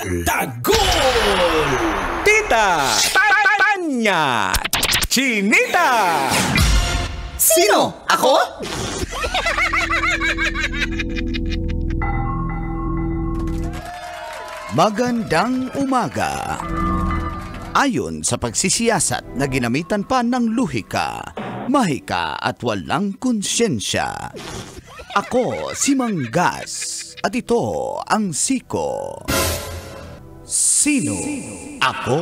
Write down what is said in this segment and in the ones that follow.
Tagol! Tita! Tanya! Chinita! Sino? Ako? Magandang umaga. Ayon sa pagsisiyasat na ginamitan pa ng luhika, mahika at walang konsyensya. Ako si Manggas at ito ang Siko. Sino ako?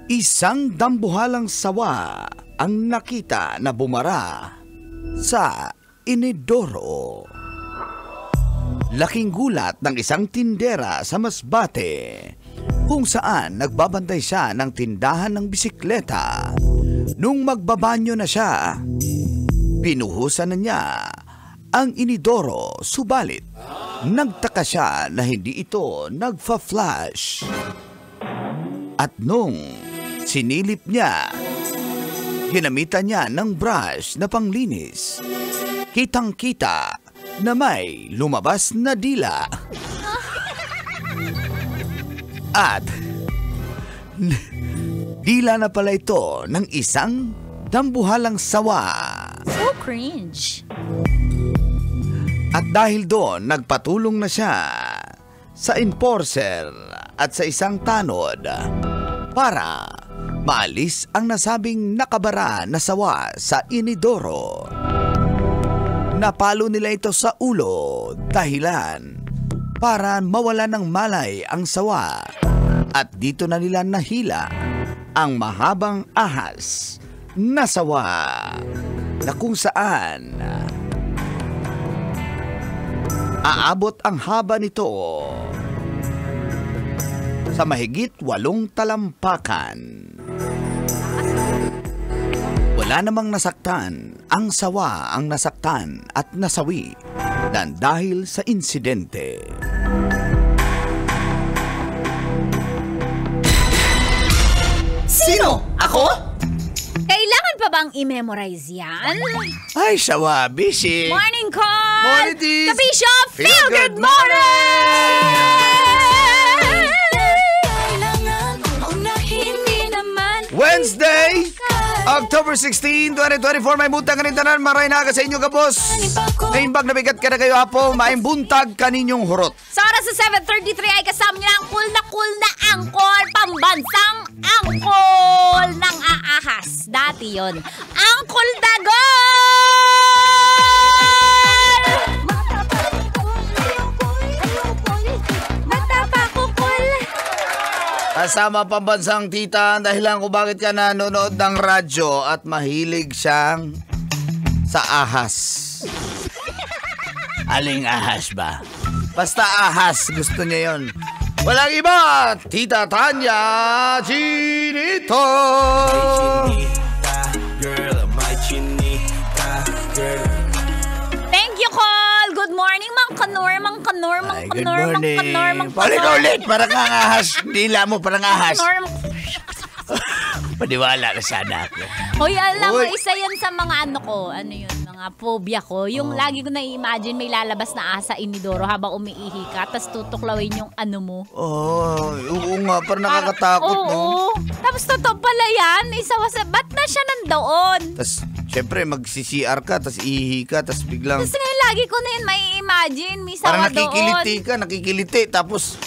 Isang dambuhalang sawa ang nakita na bumara sa inidoro. Laking gulat ng isang tindera sa Masbate kung saan nagbabantay siya ng tindahan ng bisikleta. Nung magbabanyo na siya, pinuhusan na niya ang inidoro, subalit nagtaka siya na hindi ito nagfa-flash. At nung sinilip niya, ginamitan niya ng brush na panglinis. Kitang-kita na may lumabas na dila. At dila na pala ito ng isang dambuhalang sawa. So cringe. At dahil doon, nagpatulong na siya sa enforcer at sa isang tanod para maalis ang nasabing nakabara na sawa sa inidoro. Napalo nila ito sa ulo dahilan para mawala ng malay ang sawa at dito na nila nahila ang mahabang ahas na sawa na kung saan aabot ang haba nito sa mahigit 8 talampakan. Wala namang nasaktan, ang sawa ang nasaktan at nasawi dahil sa insidente. Sino? Ako? Kailangan pa bang i-memorize yan? Ay, sawa, busy. Morning, Con! Morning, Tis! Kabisyo, feel Feel good good morning! Wednesday, October 16, 2024, may buntag kanintanan, maray na ka sa inyo kapos. Naimbag na bigat ka na kayo hapo, maing buntag kaninyong hurot. Sa oras sa 7:33 ay kasama niyo ang cool na angkol, pambansang angkol ng aahas. Dati yon, Angkol Dagol! Kasama pambansang tita, dahilan kung bakit ka nanonood ng radyo at mahilig siyang sa ahas. Aling ahas ba? Basta ahas, gusto niya yon. Walang iba, Tita Tanya Chinito! Thank you, Col! Good morning, Mang Kanor. Ay, good morning. Balik ulit, parang ahas. Dila mo, parang ahas. Paniwala na sana ako. Hoy, alam mo, Uy. isa yan sa mga mga phobia ko. Yung lagi ko na-imagine may lalabas na asa inidoro habang umiihi ka, tapos tutuklawin yung mo. Oo nga, parang nakakatakot, no? Oo. Tapos totoo pala yan. Ba't na siya nandoon? Tapos, syempre, mag-CCR ka, tapos ihi ka, tapos biglang... Tapos ngayon, lagi ko na yun may imagine. May sawa Parang nakikiliti, tapos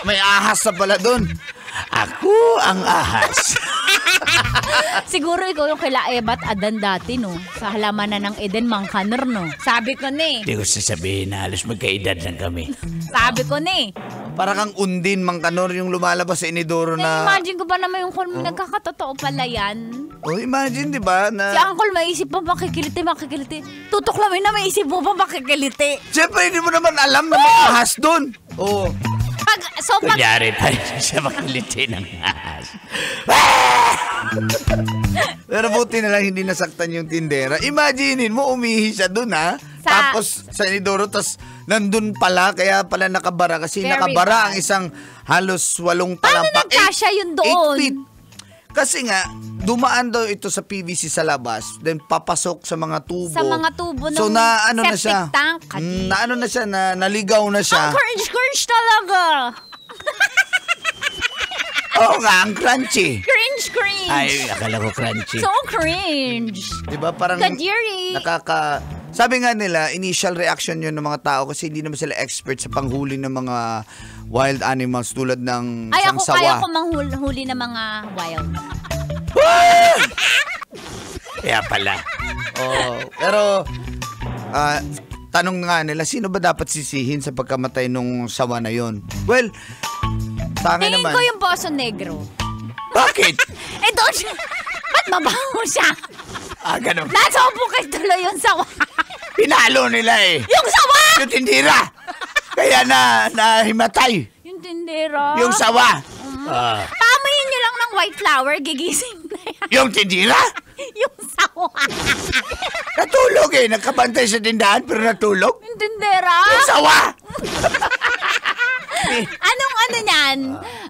may ahas na pala doon. Ako ang ahas. Siguro ikaw yung kila Ebat Adan dati, no? Sa halaman na ng Eden, Mang Kanor, no? Sabi ko ni. Hindi ko sasabihin na halos magkaedad lang kami. Sabi ko ni. Parang kang Undin, Mang Kanor, yung lumalabas sa inidoro na... Na-imagine ko pa naman yung kung nagkakatotoo pala yan. Oh, imagine, di ba? Na... Si Uncle maisip pa makikiliti. Tutuklawin na maisip mo pa makikiliti. Siyempre, hindi mo naman alam na may ahas doon. Oo. Kunyari tayo siya makiliti ng ahas. Pero buti na lang hindi nasaktan yung tindera. Imaginein mo, umihi siya doon, ha? Tapos sa inidoro, tapos nandun pala, kaya pala nakabara. Kasi Very nakabara bad. ang isang halos 8 talampak. Paano nagkasya yun doon? 8 feet. Kasi nga, dumaan daw ito sa PVC sa labas, then papasok sa mga tubo. Sa mga tubo ng so, na, ano na septic siya, tank. na ano na siya, naligaw na siya. Ang cringe talaga. Oo nga, ang crunchy. Cringe. Ay, akala ko crunchy. So cringe. Diba parang Kadiri. Sabi nga nila, initial reaction yun ng mga tao kasi hindi naman sila expert sa panghuli ng mga wild animals tulad ng Ay, isang ako sawa. kaya ko manghuli ng mga wild. Kaya pala. Pero, tanong nga nila, sino ba dapat sisihin sa pagkamatay nung sawa na yon? Well, sa akin Tingin naman. ko yung Poso Negro. Bakit? Doon siya. Ba't mabaho siya? Ganun. Nasubukay tuloy yung sawa. Pinalo nila eh. Yung sawa! Yung tindira. Kaya nahimatay. Yung tindera. Yung sawa. Pamayin nyo lang ng white flour, gigising na yan. Yung tindira? Yung sawa. Natulog eh. Nakabantay sa tindahan pero natulog. Yung tindera. Yung sawa. Anong ano niyan?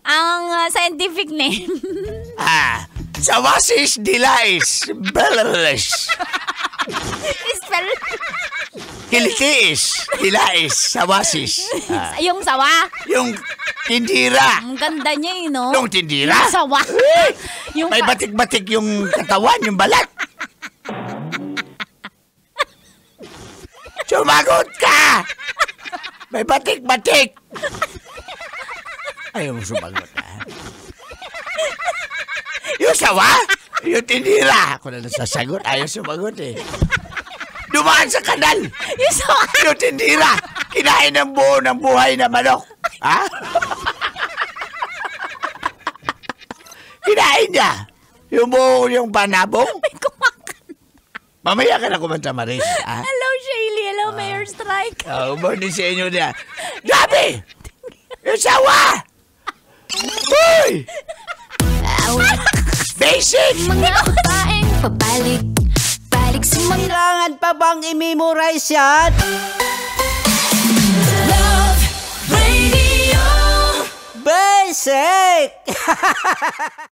Ang scientific name. Sawasis dilais. Belalish. Spell. Kilitiis. Dilais. Sawasis. Yung sawa. Yung tindira. Ang ganda niya eh, no? Yung tindira? Yung sawa. Yung May batik-batik yung katawan, yung balat. Sumagot ka! May batik-batik. Ayaw mo sumagot, ha? Yung sawa? Yung tindira. Ako na nasasagot. Ayaw sumagot, eh. Dumaan sa kanal. Yung sawa. Yung tindira. Kinain ng buo ng buhay na manok. Ha? Kinain niya. Yung buo, yung panabong. May kumakan. Mamaya ka na kumanta, Maris. Ha? Hello, Shaylee. Hello, Mayor Strike. Morning sa inyo niya. Gabi! Yung sawa! Uy! Basic! Mga babaeng pabalik sa mga Kailangan pa bang i-memorize yan? Love Radio. Basic!